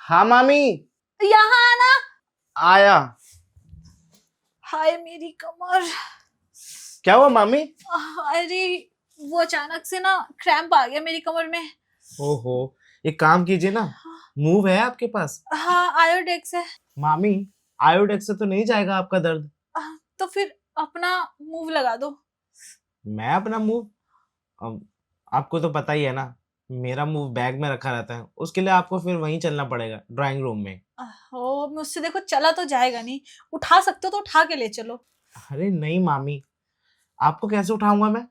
हाँ मामी। यहाँ आना। आया। हाय मेरी कमर। क्या हुआ मामी? अरे वो अचानक से ना क्रैम्प आ गया मेरी कमर में। ओहो, एक काम कीजिए ना, मूव है आपके पास? हाँ आयोडेक्स है। मामी, आयोडेक्स से तो नहीं जाएगा आपका दर्द। तो फिर अपना मूव लगा दो। मैं अपना मूव? आपको तो पता ही है ना, मेरा मूव बैग में रखा रहता है, उसके लिए आपको फिर वहीं चलना पड़ेगा ड्राइंग रूम में। ओ मुझसे देखो चला तो जाएगा नहीं। उठा सकते हो तो उठा के ले चलो। अरे नहीं मामी, आपको कैसे उठाऊंगा मैं?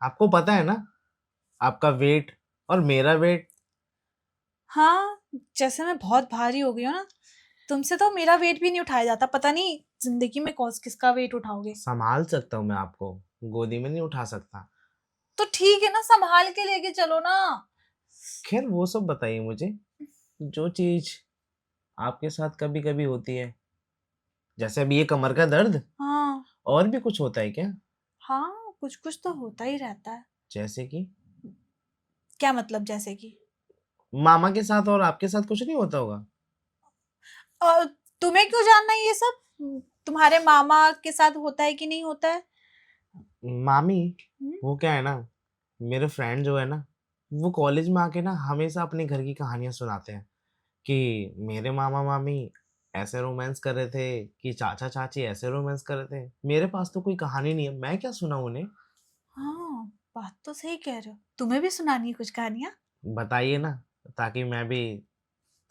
आपको पता है ना, आपका वेट और मेरा वेट। हाँ जैसे मैं बहुत भारी हो गई हूँ ना, तुमसे तो मेरा वेट भी नहीं उठाया जाता। पता नहीं जिंदगी में कौन किसका वेट उठाओगे। संभाल सकता हूँ मैं आपको, गोदी में नहीं उठा सकता। तो ठीक है ना, संभाल के लेके चलो ना। खैर वो सब बताइए मुझे, जो चीज आपके साथ कभी कभी होती है, जैसे अभी ये कमर का दर्द। हाँ और भी कुछ होता है क्या? हाँ कुछ कुछ तो होता ही रहता है। जैसे कि? क्या मतलब जैसे कि? मामा के साथ और आपके साथ कुछ नहीं होता होगा? और तुम्हें क्यों जानना है ये सब? तुम्हारे मामा के साथ होता है कि नहीं होता है? मामी, हम्म? वो क्या है ना, मेरे फ्रेंड जो है ना, वो कॉलेज में आके ना हमेशा अपनी घर की कहानियां सुनाते हैं कि मेरे मामा मामी ऐसे रोमांस कर रहे थे, कि चाचा चाची ऐसे रोमांस कर रहे थे। मेरे पास तो कोई कहानी नहीं है, मैं क्या सुनाऊं उन्हें? हाँ बात तो सही कह रहे हो, तुम्हें भी सुनानी है कुछ कहानियां। बताइए ना, ताकि मैं भी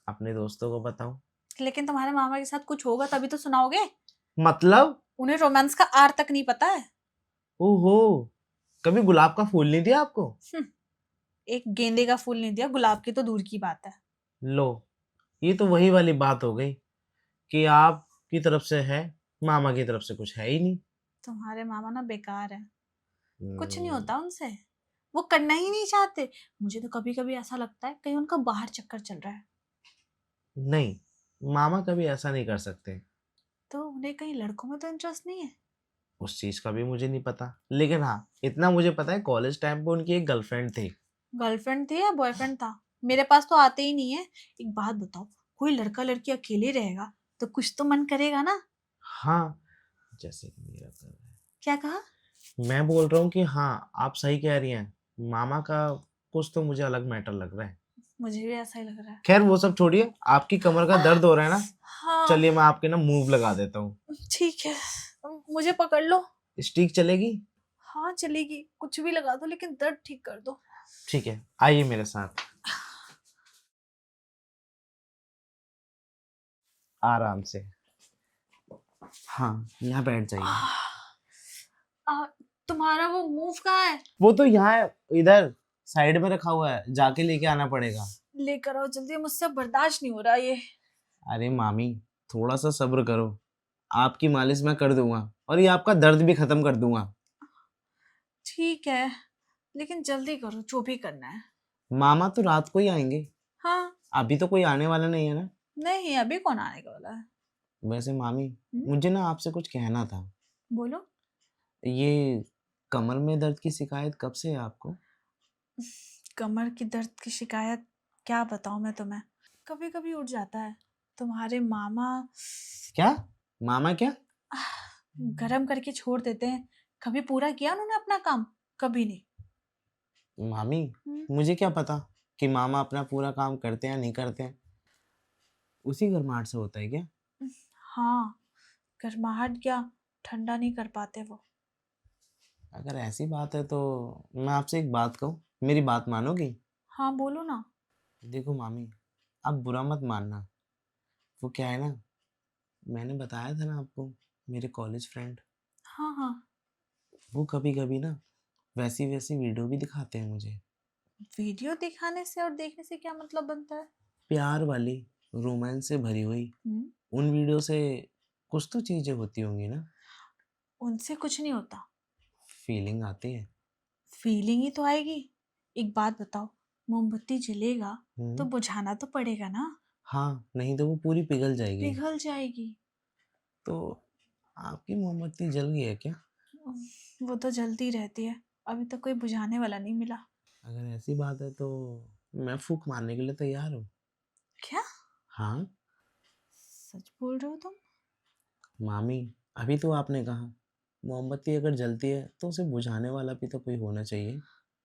अपने दोस्तों को बताऊं। लेकिन तुम्हारे मामा के साथ कुछ होगा तभी तो सुनाओगे। मतलब? उन्हें रोमांस का आर तक नहीं पता है। ओहो, कभी गुलाब का फूल नहीं दिया आपको? हम्म, एक गेंदे का फूल नहीं दिया, गुलाब की तो दूर की बात है। लो, ये तो वही वाली बात हो गई कि आपकी तरफ से है, मामा की तरफ से कुछ है ही नहीं। तुम्हारे मामा ना बेकार है। कुछ नहीं हम्म, होता उनसे। वो करना ही नहीं चाहते। मुझे तो कभी कभी ऐसा लगता है कहीं उनका बाहर चक्कर चल रहा है। नहीं, मामा कभी ऐसा नहीं कर सकते। तो उन्हें कहीं लड़कों में तो इंटरेस्ट नहीं है? उस चीज का भी मुझे नहीं पता, लेकिन हाँ इतना मुझे पता है, कॉलेज टाइम पे उनकी एक गर्लफ्रेंड थी। गर्लफ्रेंड थी या बॉयफ्रेंड था? मेरे पास तो आते ही नहीं है। एक बात बताओ, कोई लड़का लड़की अकेले रहेगा तो कुछ तो मन करेगा ना। हाँ, जैसे कि मेरा कर रहा क्या कहा? है, मैं बोल रहा हूँ कि हाँ आप सही कह रही हैं, मामा का कुछ तो मुझे अलग मैटर लग रहा है। मुझे भी ऐसा ही लग रहा है। खैर वो सब छोड़िए, आपकी कमर का आह, दर्द हो रहा है ना, हाँ चलिए मैं आपके ना मूव लगा देता हूँ। ठीक है, मुझे पकड़ लो। स्टिक चलेगी? हाँ चलेगी, कुछ भी लगा दो लेकिन दर्द ठीक कर दो। ठीक है, आइए मेरे साथ, आराम से। हाँ, यहाँ बैठ जाइए। आह, तुम्हारा वो मूव कहाँ है? वो तो यहाँ है, इधर साइड में रखा हुआ है, जाके लेके आना पड़ेगा। लेकर आओ जल्दी, मुझसे बर्दाश्त नहीं हो रहा ये। अरे मामी, थोड़ा सा सब्र करो, आपकी मालिश मैं कर दूंगा और ये आपका दर्द भी खत्म कर दूंगा। ठीक है, लेकिन जल्दी करो जो भी करना है। मामा तो रात को ही आएंगे, हाँ। अभी तो कोई आने वाला नहीं है ना। नहीं अभी कौन आने का वाला है? वैसे मामी, हम्म? मुझे ना आपसे कुछ कहना था। बोलो। ये कमर में दर्द की शिकायत कब से है आपको? कमर की दर्द की शिकायत क्या बताऊं मैं तुम्हें। कभी कभी उठ जाता है। तुम्हारे मामा क्या? मामा क्या? गरम करके छोड़ देते हैं। कभी पूरा किया उन्होंने अपना काम? कभी नहीं। मामी, हम्म, मुझे क्या पता कि मामा अपना पूरा काम करते हैं या नहीं करते हैं, उसी गर्माहट से होता है क्या? हाँ गर्माहट क्या, ठंडा नहीं कर पाते वो। अगर ऐसी बात है तो मैं आपसे एक बात कहूँ, मेरी बात मानोगी? हाँ बोलो ना। देखो मामी, आप बुरा मत मानना, वो क्या है ना, मैंने बताया था ना आपको, मेरे कॉलेज फ्रेंड, हाँ हाँ। वो कभी कभी ना वैसी वैसी वीडियो भी दिखाते हैं मुझे। वीडियो दिखाने से और देखने से क्या मतलब बनता है? प्यार वाली, रोमांस से भरी हुई, हम्म, उन वीडियो से कुछ तो चीजें होती होंगी ना, उनसे कुछ नहीं होता। फीलिंग आती है। फीलिंग ही तो आएगी। एक बात बताओ, मोमबत्ती जलेगा तो हम्म। बुझाना तो पड़ेगा ना। हाँ, नहीं तो वो पूरी पिघल जाएगी। पिघल जाएगी। तो आपकी मोमबत्ती जल गई है क्या? वो तो जलती रहती है, अभी तक कोई बुझाने वाला नहीं मिला। अगर ऐसी बात है तो मैं फूक मारने के लिए तैयार हूँ। क्या? हाँ सच बोल रहे हो तुम? मामी, अभी तो आपने कहा मोमबत्ती अगर जलती है तो उसे बुझाने वाला भी तो कोई होना चाहिए।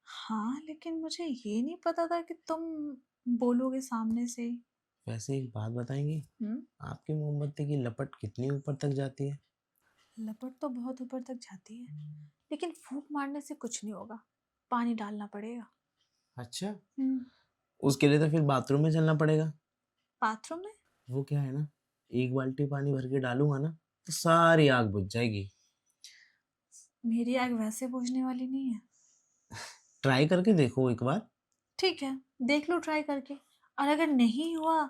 हाँ, लेकिन मुझे ये नहीं पता था कि तुम बोलोगे सामने से। वैसे एक बात बताएंगी, हम्म। आपकी मोमबत्ती की लपट कितनी ऊपर तक जाती है? लपट तो बहुत ऊपर तक जाती है, लेकिन फूंक मारने से कुछ नहीं होगा। पानी डालना पड़ेगा। अच्छा, हम्म। उसके लिए तो फिर बाथरूम में चलना पड़ेगा। बाथरूम में? वो क्या है ना, एक बाल्टी पानी भर के डालूंगा ना तो सारी आग बुझ जाएगी। मेरी आग वैसे बुझने वाली नहीं है। ट्राई करके देखो एक बार। ठीक है, देख लो ट्राई करके। और अगर नहीं हुआ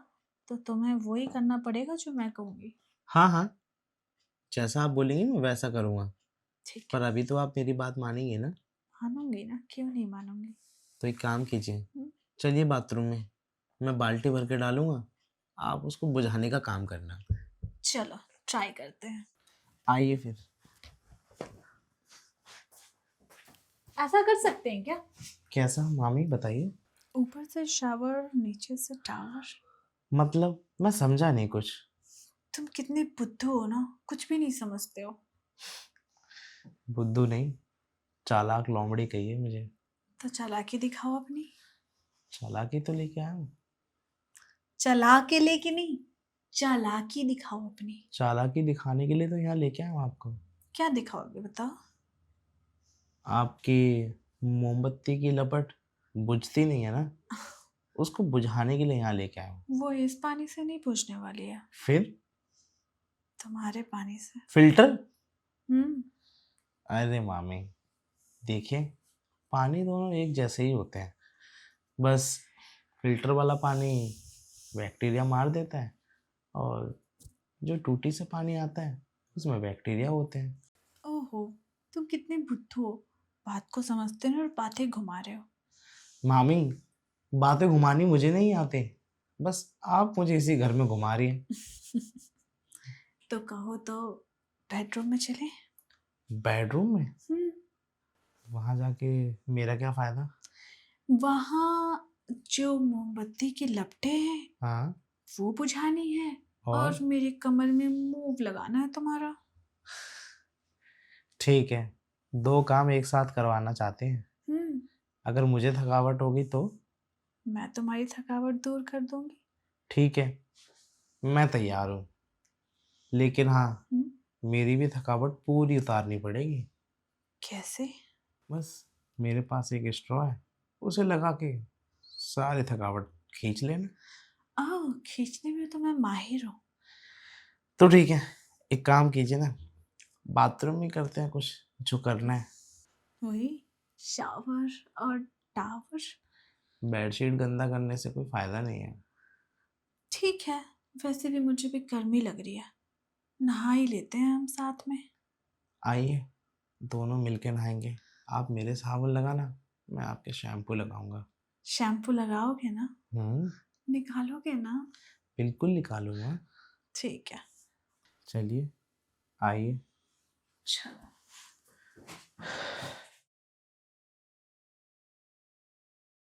तो तुम्हें वही करना पड़ेगा जो मैं कहूँगी। हाँ हाँ, जैसा आप बोलेंगे मैं वैसा करूँगा। ठीक है। पर अभी तो आप मेरी बात मानेंगे ना? मानूंगी ना, क्यों नहीं मानूंगी। तो एक काम कीजिए, हम्म, चलिए बाथरूम में, मैं बाल्टी भर के डालूंगा, आप उसको बुझाने का काम करना। चलो ट्राई करते हैं। आइए फिर। ऐसा कर सकते हैं क्या? कैसा मामी बताइए? ऊपर से शावर, नीचे से टावर। मतलब मैं समझा नहीं कुछ। तुम कितने बुद्धू हो ना, कुछ भी नहीं समझते हो। बुद्धू नहीं, चालाक लोमड़ी कहिए मुझे। तो चालाकी दिखाओ अपनी। चालाकी तो लेके आया हूँ। चला के लेके नहीं, चालाकी दिखाओ अपनी। चालाकी दिखाने के लिए तो यहाँ लेके आया हूँ आपको। क्या दिखाओगे बताओ? आपकी मोमबत्ती की लपट बुझती नहीं है ना, उसको बुझाने के लिए यहाँ लेके आया हूँ। वो इस पानी से नहीं पूछने वाली है, फिर? तुम्हारे पानी से। फिल्टर? हम्म। अरे मामी, देखिए, पानी दोनों एक जैसे ही होते हैं, बस फिल्टर वाला पानी बैक्टीरिया मार देता है, और जो टूटी से पानी आता है उसमें बैक्टीरिया होते हैं। ओहो, तुम कितने बुद्धू हो। बात को समझते नहीं और बातें घुमा रहे हो। मामी, बातें घुमानी मुझे नहीं आते, बस आप मुझे इसी घर में घुमा रही हैं। तो कहो तो बेडरूम में चले। बेडरूम में? हम्म। वहां जाके मेरा क्या फायदा? वहाँ जो मोमबत्ती की लपटें हैं हाँ, वो बुझानी है, और और? मेरी कमर में मूव लगाना है तुम्हारा। ठीक है, दो काम एक साथ करवाना चाहते हैं। हम्म। अगर मुझे थकावट होगी तो? मैं तुम्हारी थकावट दूर कर दूंगी। ठीक है, मैं तैयार हूँ, लेकिन हाँ, हम्म। मेरी भी थकावट पूरी उतारनी पड़ेगी। कैसे? बस मेरे पास एक स्ट्रॉ है, उसे लगा के सारी थकावट खींच लेना। ओह, खींचने में तो मैं माहिर हूँ। तो ठीक है, एक काम कीजिए ना, बाथरूम में करते हैं कुछ जो करना है। वही, शावर और टावर। बेडशीट गंदा करने से कोई फायदा नहीं है। ठीक है, वैसे भी मुझे भी गर्मी लग रही है, नहा ही लेते हैं हम साथ में। आइए, दोनों मिलके नहाएंगे। आप मेरे साबुन लगाना, मैं आपके शैम्पू लगाऊंगा। शैम्पू लगाओगे ना? हम्म, निकालोगे ना? बिल्कुल निकालूंगा। ठीक है। चलिए, आइए। चलो।